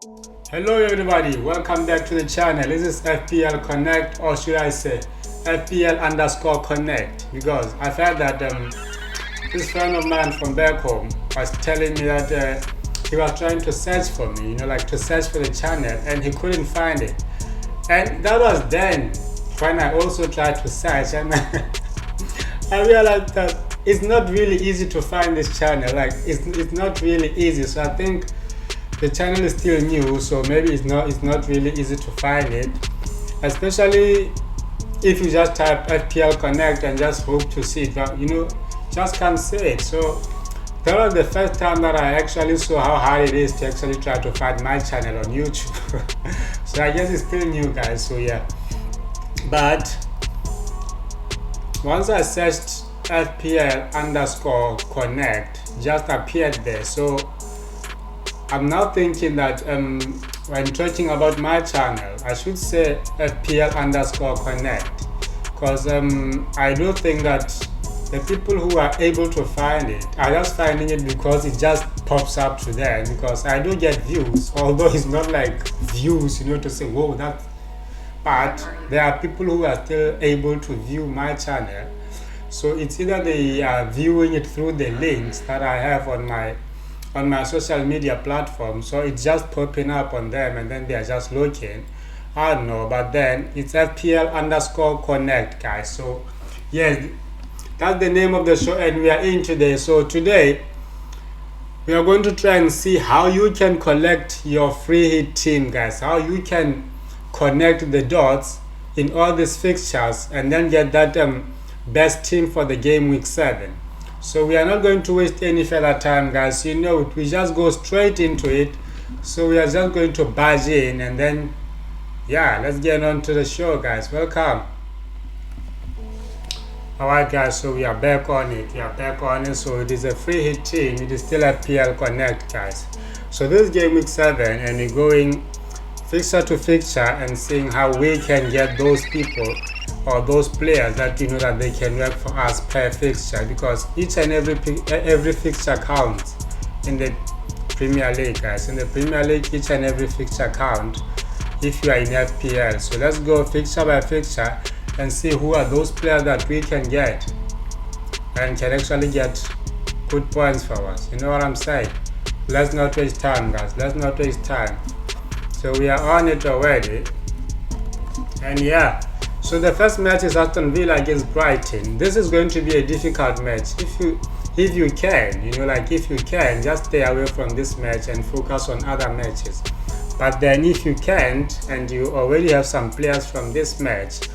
Hello everybody, welcome back to the channel. This is FPL Connect, or should I say FPL_Connect, because I've heard that this friend of mine from back home was telling me that he was trying to search for me, like to search for the channel, and he couldn't find it. And that was then when I also tried to search, and I realized that it's not really easy to find this channel. Like it's not really easy. So I think the channel is still new, so maybe it's not really easy to find it, especially if you just type FPL Connect and just hope to see it, but just can't see it. So that was the first time that I actually saw how hard it is to actually try to find my channel on YouTube. So I guess it's still new, guys. So yeah, but once I searched FPL_Connect, just appeared there. So I'm now thinking that when talking about my channel, I should say FPL_Connect, because I do think that the people who are able to find it are just finding it because it just pops up to them, because I do get views, although it's not like views, to say, whoa, that. But there are people who are still able to view my channel. So it's either they are viewing it through the links that I have on my social media platform, so it's just popping up on them and then they are just looking. I don't know, but then it's FPL_Connect, guys. So yes, that's the name of the show, and we are in today. So today we are going to try and see how you can collect your free hit team, guys, how you can connect the dots in all these fixtures and then get that best team for the game week 7. So we are not going to waste any further time, guys. We just go straight into it. So we are just going to barge in and then, yeah, let's get on to the show, guys. Welcome. Alright, guys, so we are back on it. So it is a free hit team. It is still FPL Connect, guys. So this is game week 7 and we're going fixture to fixture and seeing how we can get those people or those players that that they can work for us per fixture, because each and every fixture counts in the Premier League, guys. In the Premier League, each and every fixture counts if you are in FPL. So let's go fixture by fixture and see who are those players that we can get and can actually get good points for us. You know what I'm saying? Let's not waste time, guys. Let's not waste time. So we are on it already, and yeah. So the first match is Aston Villa against Brighton. This is going to be a difficult match. If you can, if you can, just stay away from this match and focus on other matches. But then if you can't and you already have some players from this match,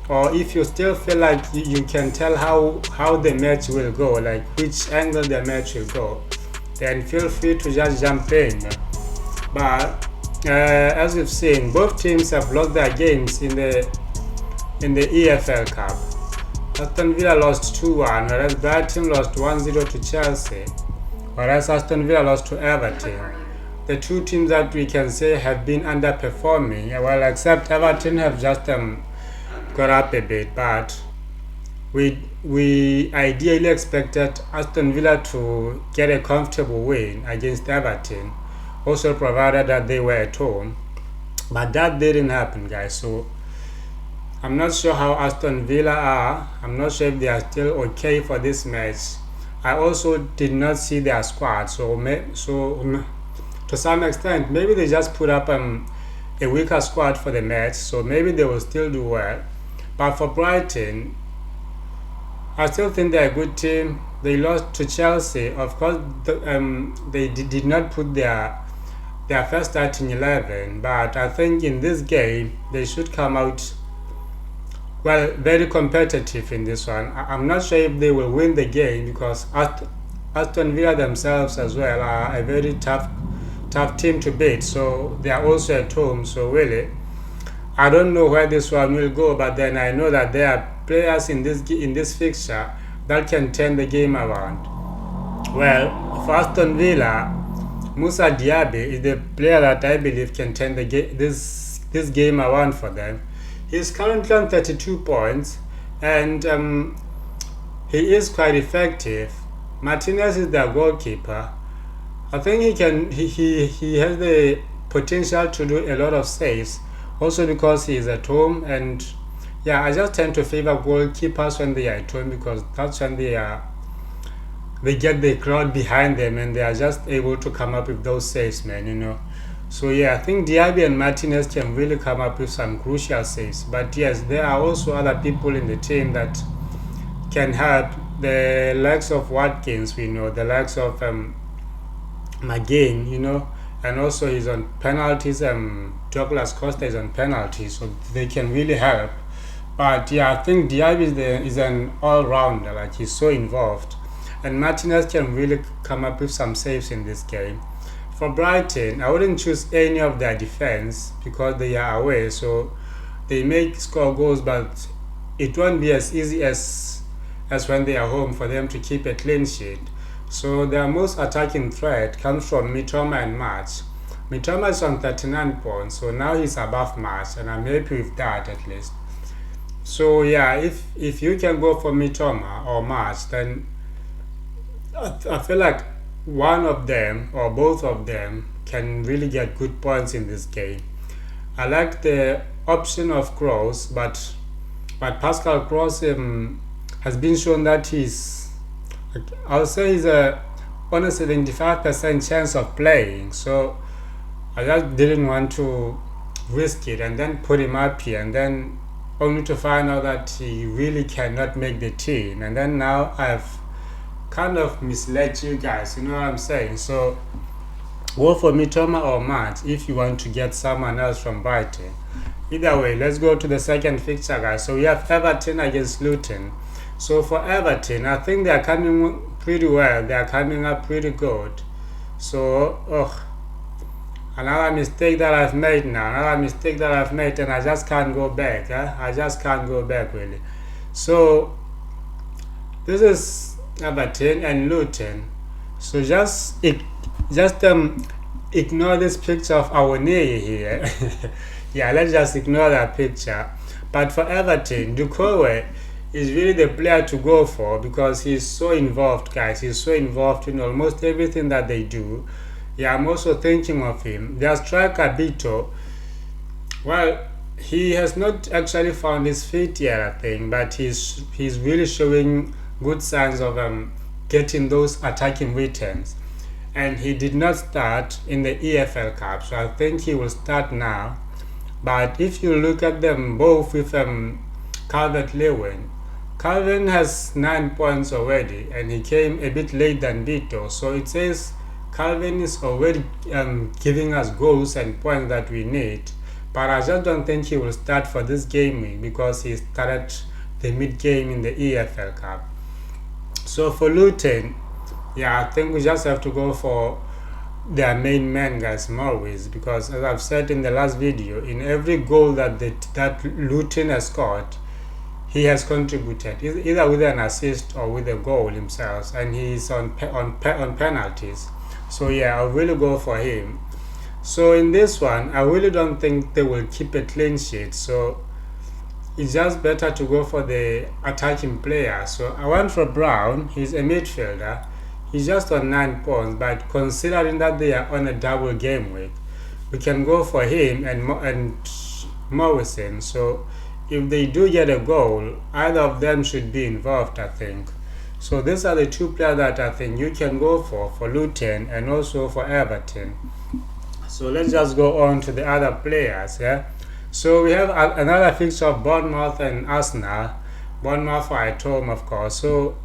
or if you still feel like you can tell how the match will go, like which angle the match will go, then feel free to just jump in. But as we've seen, both teams have lost their games in the EFL Cup. Aston Villa lost 2-1, whereas Brighton lost 1-0 to Chelsea, whereas Aston Villa lost to Everton. The two teams that we can say have been underperforming, well, except Everton have just got up a bit, but we ideally expected Aston Villa to get a comfortable win against Everton, also provided that they were at home, but that didn't happen, guys. So I'm not sure how Aston Villa are. I'm not sure if they are still okay for this match. I also did not see their squad, so to some extent maybe they just put up a weaker squad for the match, so maybe they will still do well. But for Brighton, I still think they're a good team. They lost to Chelsea. Of course, they did not put their first starting 11, but I think in this game they should come out very competitive in this one. I'm not sure if they will win the game, because Aston Villa themselves as well are a very tough team to beat. So they are also at home. So really, I don't know where this one will go. But then I know that there are players in this fixture that can turn the game around. Well, for Aston Villa, Musa Diaby is the player that I believe can turn this game around for them. He's currently on 32 points, and he is quite effective. Martinez is their goalkeeper. I think he has the potential to do a lot of saves, also because he is at home. And yeah, I just tend to favor goalkeepers when they are at home, because that's when they get the crowd behind them and they are just able to come up with those saves, man. So yeah, I think Diaby and Martinez can really come up with some crucial saves. But yes, there are also other people in the team that can help. The likes of Watkins, we know, the likes of McGinn, and also he's on penalties. Douglas Costa is on penalties, so they can really help. But yeah, I think Diaby is an all-rounder. Like, he's so involved, and Martinez can really come up with some saves in this game. For Brighton, I wouldn't choose any of their defense because they are away, so they may score goals, but it won't be as easy as when they are home for them to keep a clean sheet. So their most attacking threat comes from Mitoma and March. Mitoma is on 39 points, so now he's above March, and I'm happy with that at least. So yeah, if you can go for Mitoma or March, then I feel like one of them or both of them can really get good points in this game. I like the option of Kroos, but Pascal Kroos has been shown that I'll say he's on a 75% chance of playing. So I just didn't want to risk it and then put him up here, and then only to find out that he really cannot make the team. And then now I've kind of misled you guys, you know what I'm saying? So go for Mitoma or March if you want to get someone else from Brighton. Either way, let's go to the second fixture, guys. So we have Everton against Luton. So for Everton, I think they are coming pretty well. They are coming up pretty good. So another mistake that I've made now, and I just can't go back. I just can't go back, really. So this is Everton and Luton. So just ignore this picture of Awoniyi here. Yeah, let's just ignore that picture. But for Everton, Doucouré is really the player to go for, because he's so involved, guys. He's so involved in almost everything that they do. Yeah, I'm also thinking of him. Their striker Bito, well, he has not actually found his feet yet, I think, but he's really showing good signs of getting those attacking returns. And he did not start in the EFL Cup, so I think he will start now. But if you look at them both with Calvert-Lewin, Calvin has 9 points already, and he came a bit late than Bito, so it says Calvin is already giving us goals and points that we need. But I just don't think he will start for this game week, because he started the mid-game in the EFL Cup. So for Luton, yeah, I think we just have to go for their main man, guys, Morris, because as I've said in the last video, in every goal that Luton has scored, he has contributed either with an assist or with a goal himself, and he's on penalties. So yeah, I'll really go for him. So in this one, I really don't think they will keep a clean sheet, so it's just better to go for the attacking player. So I went for Brown. He's a midfielder. He's just on 9 points, but considering that they are on a double game week, we can go for him and Morrison. So if they do get a goal, either of them should be involved, I think. So these are the two players that I think you can go for Luton and also for Everton. So let's just go on to the other players. Yeah. So we have another fixture of Bournemouth and Arsenal. Bournemouth are at home, of course. So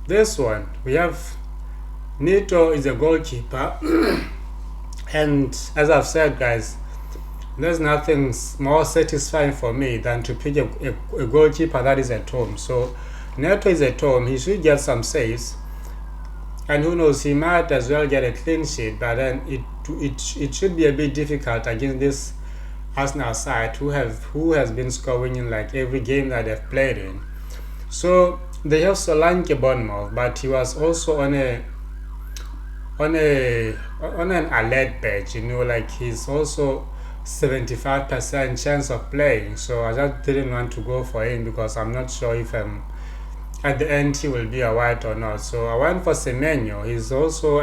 this one, we have Neto is a goalkeeper. And as I've said, guys, there's nothing more satisfying for me than to pick a goalkeeper that is at home. So Neto is at home. He should get some saves. And who knows, he might as well get a clean sheet. But then it should be a bit difficult against this Arsenal side who has been scoring in like every game that they've played in. So they have Solanke Bournemouth, but he was also on an alert badge, like he's also 75% chance of playing. So I just didn't want to go for him because I'm not sure if at the end he will be a white or not. So I went for Semenyo. He's also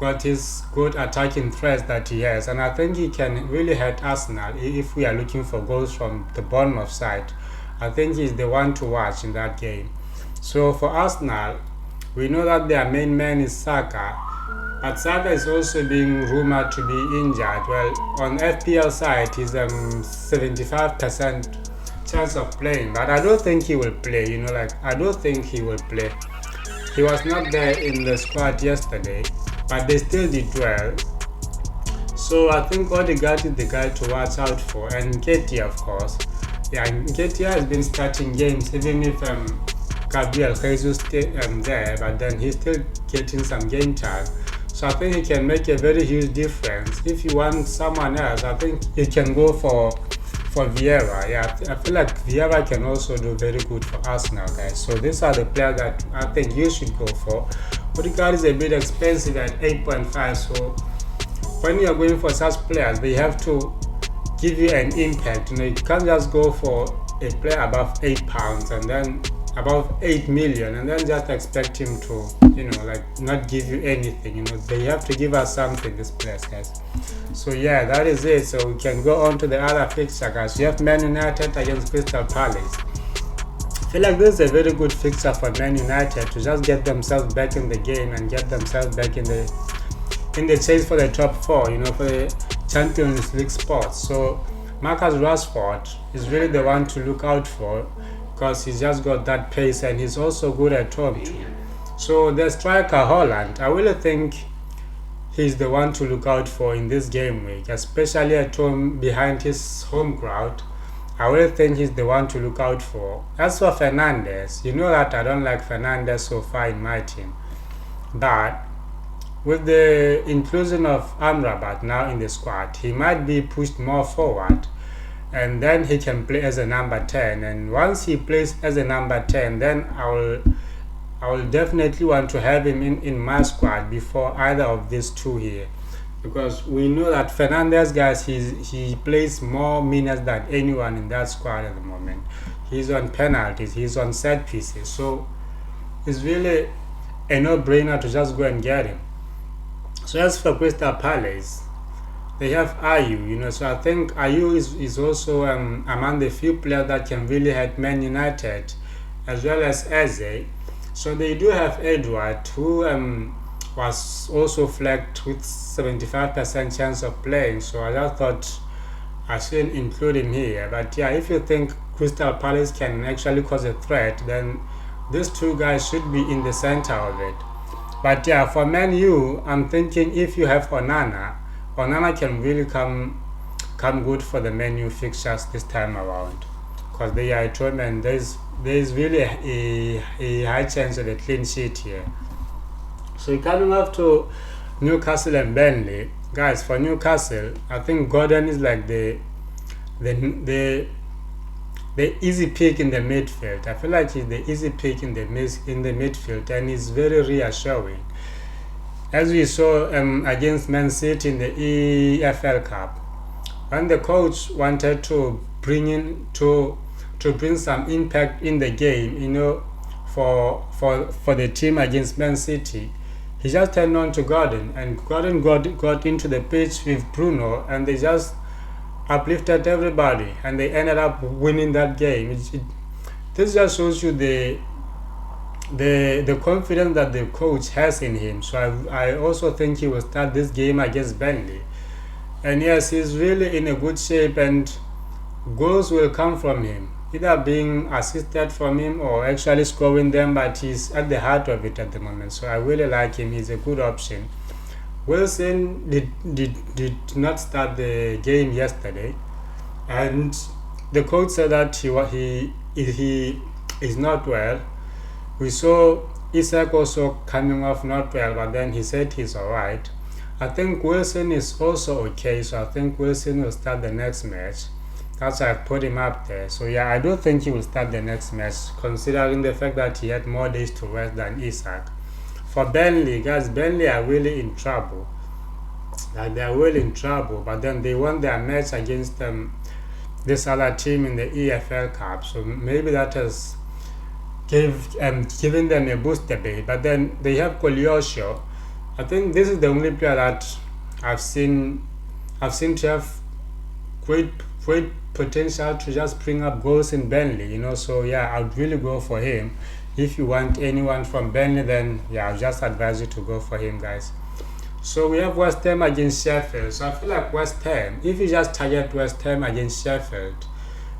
got his good attacking threats that he has, and I think he can really hurt Arsenal if we are looking for goals from the Bournemouth side. I think he's the one to watch in that game. So for Arsenal, we know that their main man is Saka, but Saka is also being rumored to be injured. Well, on FPL side, he's 75% chance of playing, but I don't think he will play. I don't think he will play. He was not there in the squad yesterday, but they still did well. So I think Odegaard is the guy to watch out for, and Nketiah, of course. Yeah, Nketiah has been starting games, even if Gabriel Jesus there, but then he's still getting some game time. So I think he can make a very huge difference. If you want someone else, I think you can go for Vieira. Yeah, I feel like Vieira can also do very good for Arsenal, guys. So these are the players that I think you should go for. Odegaard is a bit expensive at 8.5, so when you are going for such players, they have to give you an impact. You can't just go for a player above £8 and then above 8 million and then just expect him to not give you anything. They have to give us something, this players, guys. So yeah, that is it. So we can go on to the other fixture, guys. You have Man United against Crystal Palace. I feel like this is a very good fixture for Man United to just get themselves back in the game and get themselves back in the chase for the top 4, for the Champions League spots. So Marcus Rashford is really the one to look out for, because he's just got that pace and he's also good at home too. So the striker Haaland, I really think he's the one to look out for in this game week, especially at home behind his home crowd. I really think he's the one to look out for. As for Fernandes, you know that I don't like Fernandes so far in my team, but with the inclusion of Amrabat now in the squad, he might be pushed more forward, and then he can play as a number 10. And once he plays as a number 10, then I will definitely want to have him in my squad before either of these two here, because we know that Fernandes, guys, he plays more minutes than anyone in that squad at the moment. He's on penalties, he's on set pieces, so it's really a no-brainer to just go and get him. So as for Crystal Palace, they have Ayew, so I think Ayew is also among the few players that can really help Man United, as well as Eze. So they do have Edward, who was also flagged with 75% chance of playing, so I just thought I should include him here. But yeah, if you think Crystal Palace can actually cause a threat, then these two guys should be in the center of it. But yeah, for Man U, I'm thinking if you have Onana can really come good for the Man U fixtures this time around, because they are at home and there's really a high chance of a clean sheet here. So coming up to Newcastle and Burnley, guys. For Newcastle, I think Gordon is like the easy pick in the midfield. I feel like he's the easy pick in the midfield, and he's very reassuring. As we saw against Man City in the EFL Cup, when the coach wanted to bring some impact in the game, for the team against Man City, he just turned on to Gordon, and Gordon got into the pitch with Bruno, and they just uplifted everybody, and they ended up winning that game. This just shows you the confidence that the coach has in him. So I also think he will start this game against Burnley. And yes, he's really in a good shape, and goals will come from him, either being assisted from him or actually scoring them, but he's at the heart of it at the moment. So I really like him. He's a good option. Wilson did not start the game yesterday, and the coach said that he is not well. We saw Isak also coming off not well, but then he said he's alright. I think Wilson is also okay, so I think Wilson will start the next match. That's why I've put him up there. So yeah, I don't think he will start the next match, considering the fact that he had more days to rest than Isak. For Burnley, guys, Burnley are really in trouble. Like, they are really in trouble, but then they won their match against this other team in the EFL Cup. So maybe that has given them a boost a bit. But then they have Kolyosho, I think this is the only player that I've seen to have great potential to just bring up goals in Burnley, you know. So yeah, I'd really go for him. If you want anyone from Burnley, then yeah, I'll just advise you to go for him, guys. So we have West Ham against Sheffield. So I feel like West Ham, if you just target West Ham against Sheffield,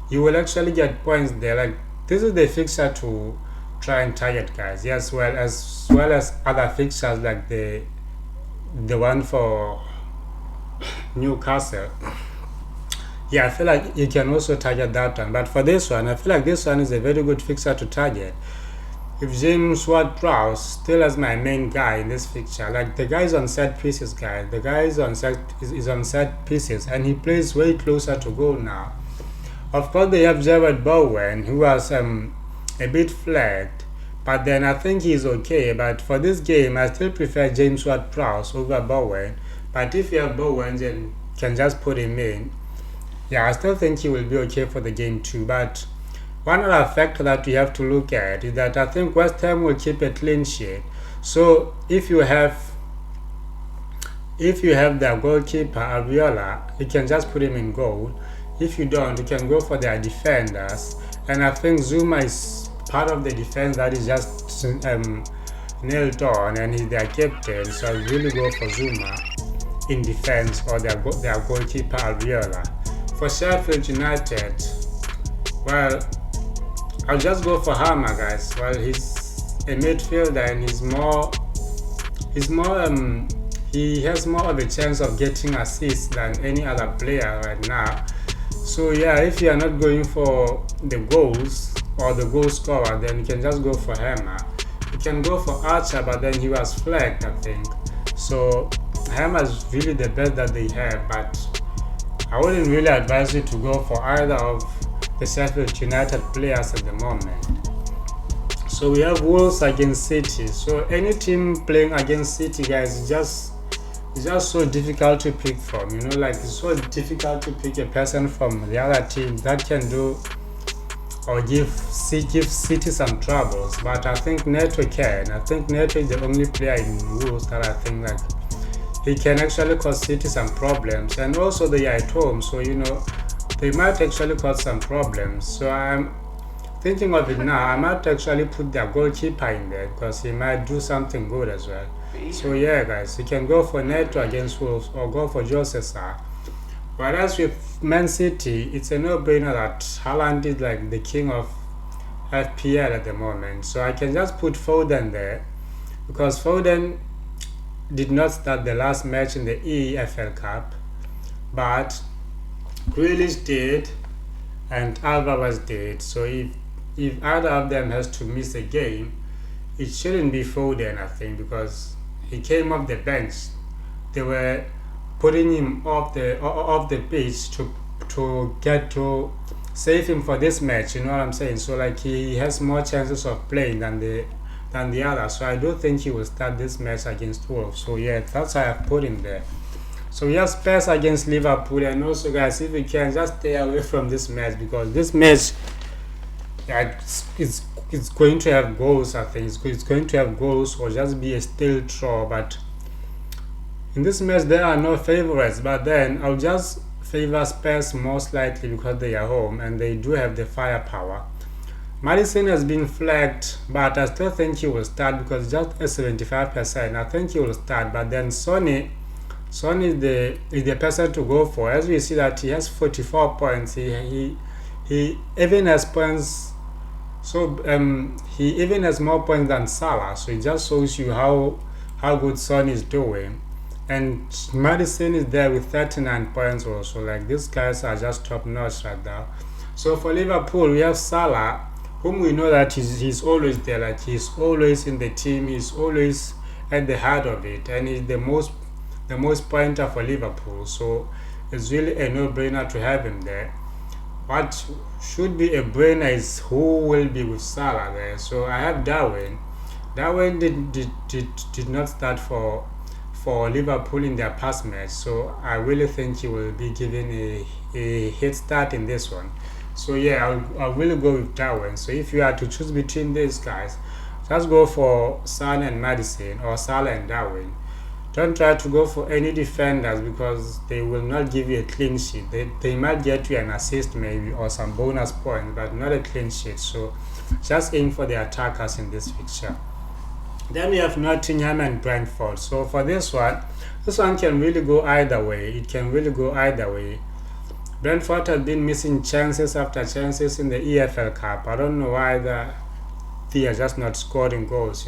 you will actually get points there. Like, this is the fixture to try and target, guys. Yes, well as other fixtures like the one for Newcastle. Yeah, I feel like you can also target that one. But for this one, I feel like this one is a very good fixture to target. If James Ward-Prowse still as my main guy in this fixture, like the guy is on set pieces, guys. The guy is on set pieces, and he plays way closer to goal now. Of course, they have Jared Bowen, who was a bit flagged, but then I think he's okay. But for this game, I still prefer James Ward-Prowse over Bowen. But if you have Bowen, then you can just put him in. Yeah, I still think he will be okay for the game too. But one other factor that we have to look at is that I think West Ham will keep a clean sheet. So if you have their goalkeeper Ariola, you can just put him in goal. If you don't, you can go for their defenders. And I think Zuma is part of the defense that is just nailed on, and he's their captain. So I really go for Zuma in defense, or their goalkeeper Ariola. For Sheffield United, well, I'll just go for Hammer, guys. Well, he's a midfielder, and he has more of a chance of getting assists than any other player right now. So yeah, if you are not going for the goals or the goal scorer, then you can just go for Hammer. You can go for Archer, but then he was flagged, I think. So Hammer is really the best that they have, but I wouldn't really advise you to go for either of the Sheffield United players at the moment. So we have Wolves against City. So any team playing against City, guys, it's just so difficult to pick from. You know, like, it's so difficult to pick a person from the other team that can do or give City some troubles. But I think Neto can. I think Neto is the only player in Wolves that I think like he can actually cause City some problems. And also they are at home, so you know, they might actually cause some problems. So I'm thinking of it now. I might actually put their goalkeeper in there because he might do something good as well. So yeah, guys, you can go for Neto against Wolves or go for Jose Sarr. Whereas with Man City, it's a no-brainer that Haaland is like the king of FPL at the moment. So I can just put Foden there because Foden did not start the last match in the EFL Cup, but Grealish did and Alvarez did. So if either of them has to miss a game, it shouldn't be Foden, I think, because he came off the bench. They were putting him off the pitch to get to save him for this match. You know what I'm saying? So like he has more chances of playing than the other. So I do think he will start this match against Wolves. So yeah, that's why I've put him there. So we have Spurs against Liverpool, and also, guys, if you can, just stay away from this match because this match, yeah, it's going to have goals. I think it's going to have goals or just be a still draw. But in this match there are no favorites, but then I'll just favor Spurs most likely because they are home and they do have the firepower. Madison has been flagged, but I still think he will start because just at 75%, I think he will start. But then Sonny is the person to go for. As we see that he has 44 points. He even has points. So he even has more points than Salah. So it just shows you how good Son is doing. And Madison is there with 39 points also. Like, these guys are just top notch right now. So for Liverpool, we have Salah, whom we know that he's always there. Like, he's always in the team. He's always at the heart of it, and he's the most pointer for Liverpool. So it's really a no-brainer to have him there. What should be a brainer is who will be with Salah there. So I have Darwin. Darwin did not start for Liverpool in their past match, so I really think he will be given a head start in this one. So yeah, I'll really go with Darwin. So if you had to choose between these guys, just go for Son and Madison or Salah and Darwin. Don't try to go for any defenders because they will not give you a clean sheet. They might get you an assist maybe or some bonus points, but not a clean sheet. So just aim for the attackers in this fixture. Then we have Nottingham and Brentford. So for this one can really go either way. It can really go either way. Brentford has been missing chances after chances in the EFL Cup. I don't know why they are just not scoring goals,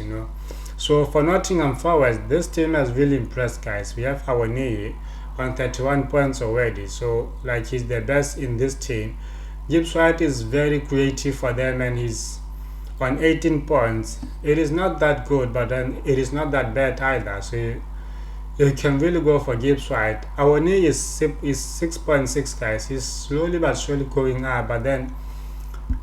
So for Nottingham Forest, this team has really impressed, guys. We have Awoniyi on 31 points already. So like he's the best in this team. Gibbs White is very creative for them and he's on 18 points. It is not that good, but then it is not that bad either. So you can really go for Gibbs White. Awoniyi is 6.6, guys. He's slowly but surely going up, but then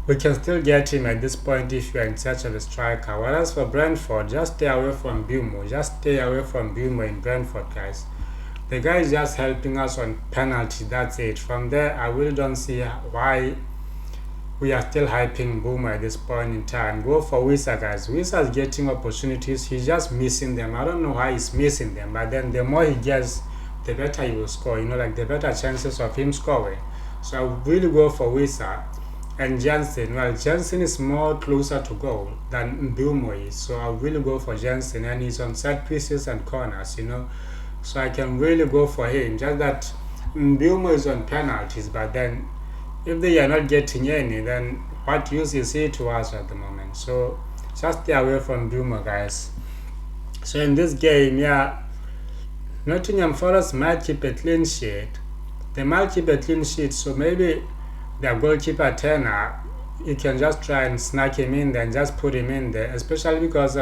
we can still get him at this point if you are in search of a striker. Whereas for Brentford, just stay away from Bumo. Just stay away from Bumo in Brentford, guys. The guy is just helping us on penalty. That's it. From there, I really don't see why we are still hyping Bumo at this point in time. Go for Wissa, guys. Wissa is getting opportunities. He's just missing them. I don't know why he's missing them, but then the more he gets, the better he will score. Like the better chances of him scoring. So I would really go for Wissa. And Jensen, well, Jensen is more closer to goal than Bumo is, so I'll really go for Jensen, and he's on set pieces and corners, so I can really go for him. Just that Bumo is on penalties, but then if they are not getting any, then what use is he to us at the moment? So just stay away from Bumo, guys. So in this game, Nottingham Forest might keep a clean sheet. They might keep a clean sheet, so maybe their goalkeeper Turner, you can just try and snack him in there and just put him in there, especially because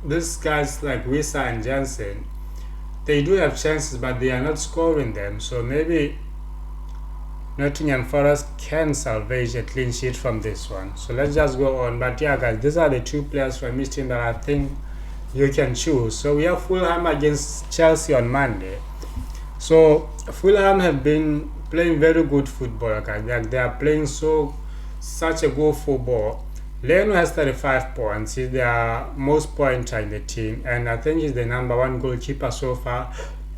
these guys like Wissa and Jensen, they do have chances but they are not scoring them, so maybe Nottingham Forest can salvage a clean sheet from this one. So let's just go on. But guys, these are the two players from each team that I think you can choose. So we have Fulham against Chelsea on Monday. So Fulham have been playing very good football, guys. They are playing such a good football. Leno has 35 points. He's their most pointer in the team, and I think he's the #1 goalkeeper so far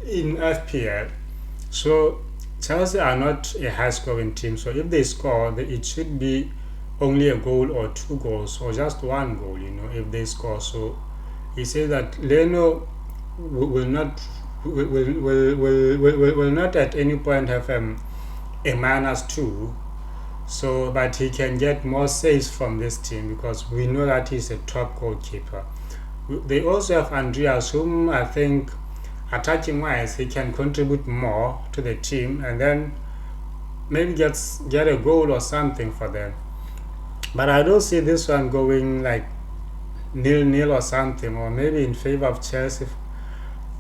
in FPL. So Chelsea are not a high-scoring team. So if they score, it should be only a goal or 2 goals or just 1 goal. If they score. So he says that Leno will not at any point have a -2, so but he can get more saves from this team because we know that he's a top goalkeeper. They also have Andreas, whom I think attacking wise he can contribute more to the team and then maybe get a goal or something for them. But I don't see this one going like 0-0 or something, or maybe in favor of Chelsea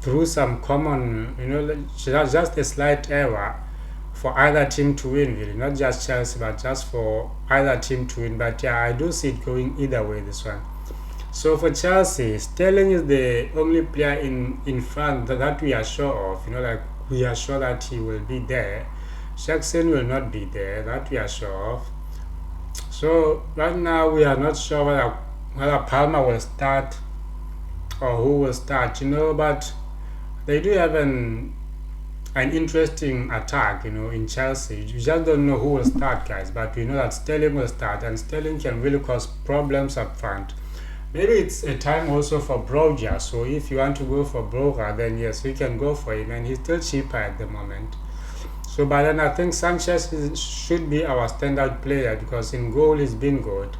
through some common, just a slight error for either team to win, really, not just Chelsea, but just for either team to win. But I do see it going either way, this one. So for Chelsea, Sterling is the only player in front that we are sure of, we are sure that he will be there. Jackson will not be there, that we are sure of. So right now we are not sure whether Palmer will start or who will start, but they do have an interesting attack, in Chelsea. You just don't know who will start, guys, but we know that Sterling will start, and Sterling can really cause problems up front. Maybe it's a time also for Broja, so if you want to go for Broja, then yes, we can go for him, and he's still cheaper at the moment. So by then I think Sanchez should be our standout player because in goal he's been good,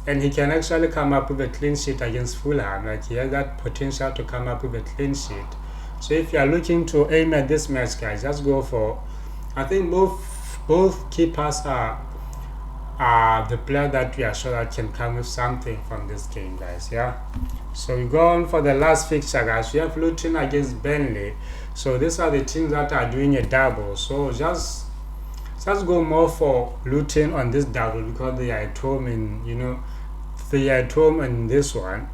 and he can actually come up with a clean sheet against Fulham. Like, he has that potential to come up with a clean sheet. So if you are looking to aim at this match, guys, just go for, I think both keepers are the player that we are sure that can come with something from this game, guys. So we go on for the last fixture, guys. We have Luton against Burnley. So these are the teams that are doing a double. So just go more for Luton on this double because they are at home in this one.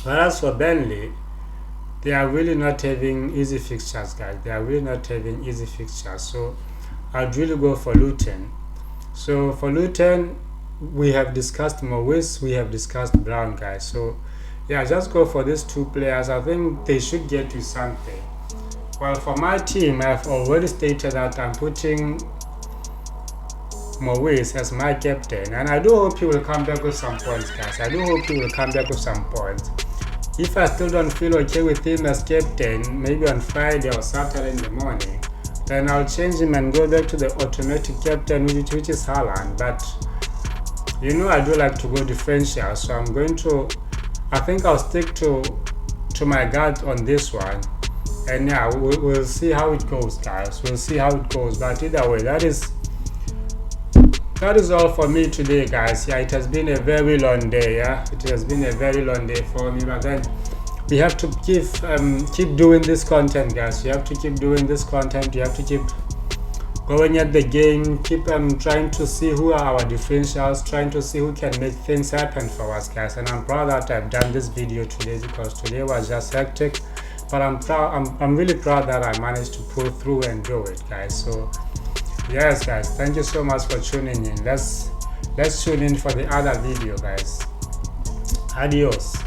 Whereas for Burnley, they are really not having easy fixtures, guys. They are really not having easy fixtures. So I'd really go for Luton. So for Luton, we have discussed Morris, we have discussed Brown, guys. So yeah, just go for these 2 players. I think they should get you something. Well, for my team, I've already stated that I'm putting Maurice as my captain, and I do hope he will come back with some points, guys. I do hope he will come back with some points. If I still don't feel okay with him as captain, maybe on Friday or Saturday in the morning, then I'll change him and go back to the automatic captain, which is Haaland. But you know, I do like to go differential, so I think I'll stick to my guard on this one. And yeah, we'll see how it goes, guys. We'll see how it goes. But either way, that is all for me today, guys. Yeah, it has been a very long day. Yeah, it has been a very long day for me. But then we have to keep doing this content, guys. You have to keep doing this content. You have to keep going at the game. Keep trying to see who are our differentials. Trying to see who can make things happen for us, guys. And I'm proud that I've done this video today, because today was just hectic. But I'm really proud that I managed to pull through and do it, guys. So yes, guys, thank you so much for tuning in. Let's tune in for the other video, guys. Adios.